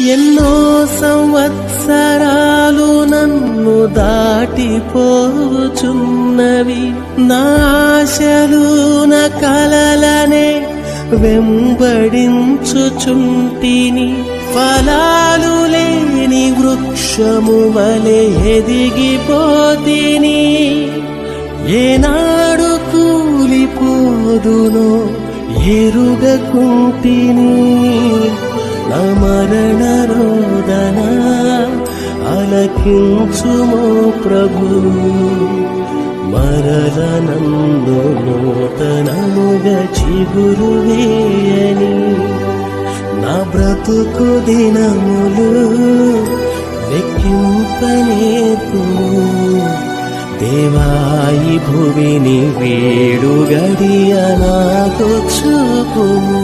ఎన్నో సంవత్సరాలు నన్ను దాటిపోచున్నవి, నా ఆశలు నా కలలనే వెంబడించుచుంటిని. ఫలాలు లేని వృక్షము వలె ఎదిగిపోతిని, ఏనాడు కూలిపోదునో ఎరుగకుంటిని. నా మరణ రోదన ఆలకించుమో ప్రభు, మరల నందు నూతనముగా చిగురు వేయని. నా బ్రతుకు దినములు లెక్కింపనేర్పుము దేవాయి భువిని వేడు గడియ నాకు చూపుము.